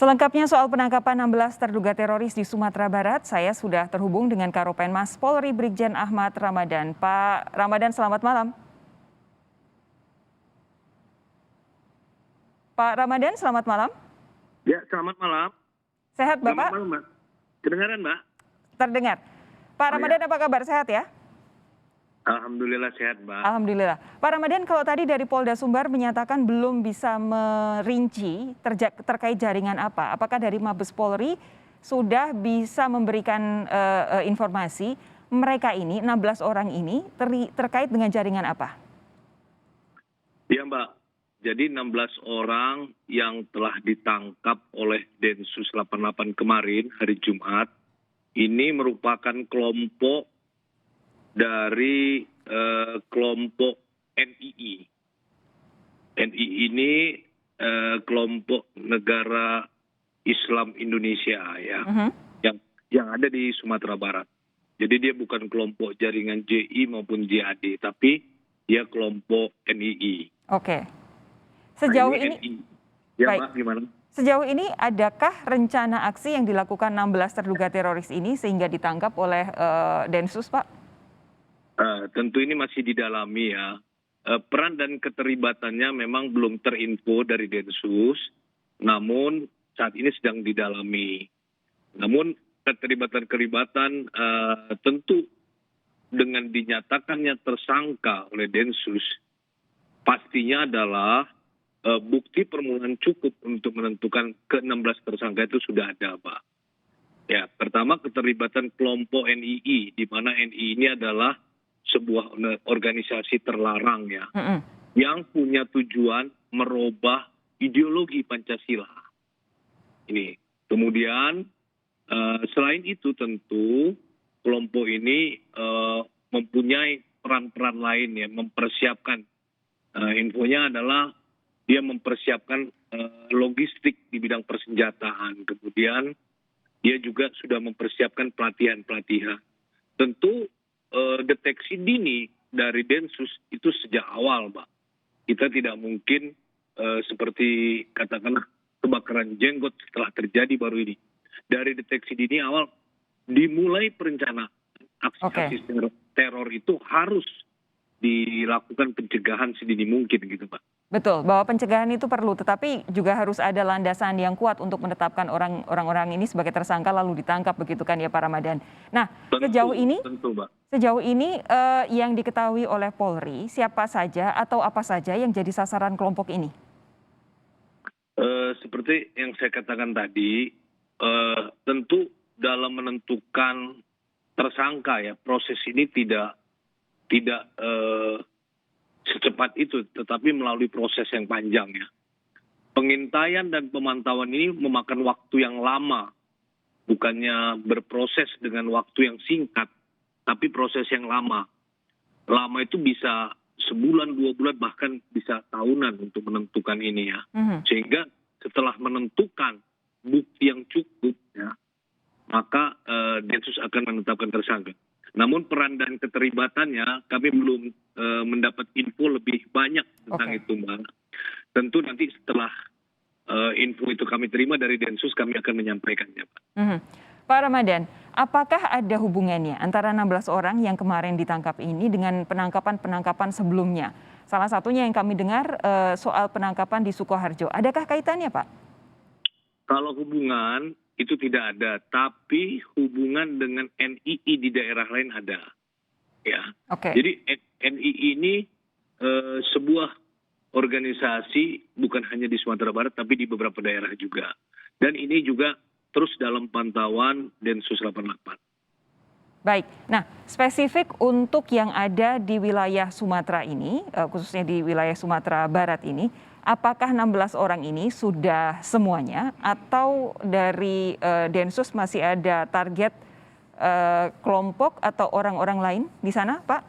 Selengkapnya soal penangkapan 16 terduga teroris di Sumatera Barat, saya sudah terhubung dengan Karopenmas Polri Brigjen Ahmad Ramadan. Pak Ramadan, selamat malam. Pak Ramadan, selamat malam. Ya, selamat malam. Sehat Bapak? Selamat malam, Mbak. Kedengaran, Mbak? Terdengar. Pak Ramadan, apa kabar? Sehat ya? Alhamdulillah sehat, Mbak. Alhamdulillah. Pak Ramadan, kalau tadi dari Polda Sumbar menyatakan belum bisa merinci terkait jaringan apa. Apakah dari Mabes Polri sudah bisa memberikan informasi mereka ini, 16 orang ini terkait dengan jaringan apa? Iya, Mbak. Jadi 16 orang yang telah ditangkap oleh Densus 88 kemarin, hari Jumat, ini merupakan kelompok dari kelompok NII. NII ini kelompok negara Islam Indonesia ya, yang ada di Sumatera Barat. Jadi dia bukan kelompok jaringan JI maupun JAD, tapi dia kelompok NII. Oke. Sejauh ini, ya, baik. Mbak, gimana? Sejauh ini adakah rencana aksi yang dilakukan 16 terduga teroris ini sehingga ditangkap oleh Densus, Pak? Tentu ini masih didalami ya. Peran dan keterlibatannya memang belum terinfo dari Densus, namun saat ini sedang didalami. Namun keterlibatan tentu dengan dinyatakannya tersangka oleh Densus, pastinya adalah bukti permulaan cukup untuk menentukan ke-16 tersangka itu sudah ada, Pak. Ya, pertama keterlibatan kelompok NII, di mana NII ini adalah sebuah organisasi terlarang ya, yang punya tujuan merubah ideologi Pancasila. Ini. Kemudian selain itu tentu kelompok ini mempunyai peran-peran lain ya, mempersiapkan infonya adalah dia mempersiapkan logistik di bidang persenjataan. Kemudian dia juga sudah mempersiapkan pelatihan-pelatihan. Tentu deteksi dini dari Densus itu sejak awal, Mbak. Kita tidak mungkin seperti katakanlah kebakaran jenggot setelah terjadi baru ini. Dari deteksi dini awal dimulai perencanaan aksi-aksi teror itu harus dilakukan pencegahan sedini mungkin gitu, Pak. Betul, bahwa pencegahan itu perlu, tetapi juga harus ada landasan yang kuat untuk menetapkan orang-orang ini sebagai tersangka lalu ditangkap, begitu kan ya Pak Ramadan. Nah, sejauh ini yang diketahui oleh Polri, siapa saja atau apa saja yang jadi sasaran kelompok ini? Seperti yang saya katakan tadi, tentu dalam menentukan tersangka ya, proses ini tidak secepat itu, tetapi melalui proses yang panjang ya. Pengintaian dan pemantauan ini memakan waktu yang lama, bukannya berproses dengan waktu yang singkat, tapi proses yang lama. Lama itu bisa sebulan, 2 bulan, bahkan bisa tahunan untuk menentukan ini ya. Sehingga setelah menentukan bukti yang cukup ya, maka Densus akan menetapkan tersangka. Namun peran dan keterlibatannya kami belum mendapat info lebih banyak tentang itu, Mbak. Tentu nanti setelah info itu kami terima dari Densus, kami akan menyampaikannya, Pak. Pak Ramadan, apakah ada hubungannya antara 16 orang yang kemarin ditangkap ini dengan penangkapan-penangkapan sebelumnya? Salah satunya yang kami dengar soal penangkapan di Sukoharjo. Adakah kaitannya, Pak? Kalau hubungan itu tidak ada, tapi hubungan dengan NII di daerah lain ada. Ya. Jadi NII ini sebuah organisasi bukan hanya di Sumatera Barat, tapi di beberapa daerah juga. Dan ini juga terus dalam pantauan Densus 88. Baik, nah spesifik untuk yang ada di wilayah Sumatera ini, khususnya di wilayah Sumatera Barat ini, apakah 16 orang ini sudah semuanya atau dari Densus masih ada target kelompok atau orang-orang lain di sana, Pak?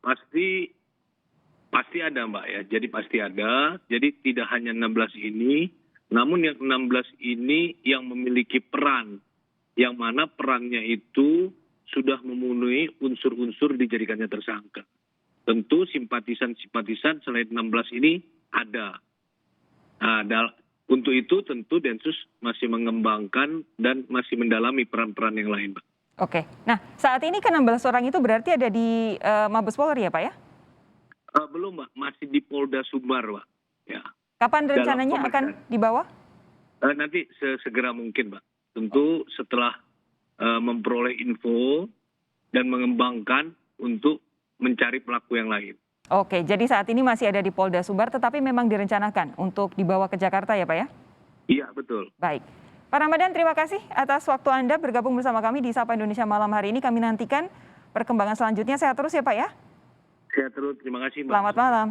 Pasti ada, Mbak ya. Jadi pasti ada. Jadi tidak hanya 16 ini, namun yang 16 ini yang memiliki peran, yang mana perannya itu sudah memenuhi unsur-unsur dijadikannya tersangka. Tentu simpatisan-simpatisan selain 16 ini ada. Nah, Untuk itu tentu Densus masih mengembangkan dan masih mendalami peran-peran yang lain, Pak. Oke. Nah, saat ini ke-16 orang itu berarti ada di Mabes Polri ya, Pak ya? Belum, Pak. Masih di Polda Sumbar, Pak. Ya. Kapan Dalam rencananya akan pemeriksaan. dibawa? Nanti sesegera mungkin, Pak. Tentu setelah memperoleh info dan mengembangkan untuk mencari pelaku yang lain. Oke, jadi saat ini masih ada di Polda Sumbar, tetapi memang direncanakan untuk dibawa ke Jakarta ya, Pak ya? Iya, betul. Baik. Pak Ramadan, terima kasih atas waktu Anda bergabung bersama kami di Sapa Indonesia Malam hari ini. Kami nantikan perkembangan selanjutnya. Sehat terus ya, Pak ya? Sehat terus. Terima kasih, Mbak. Selamat malam.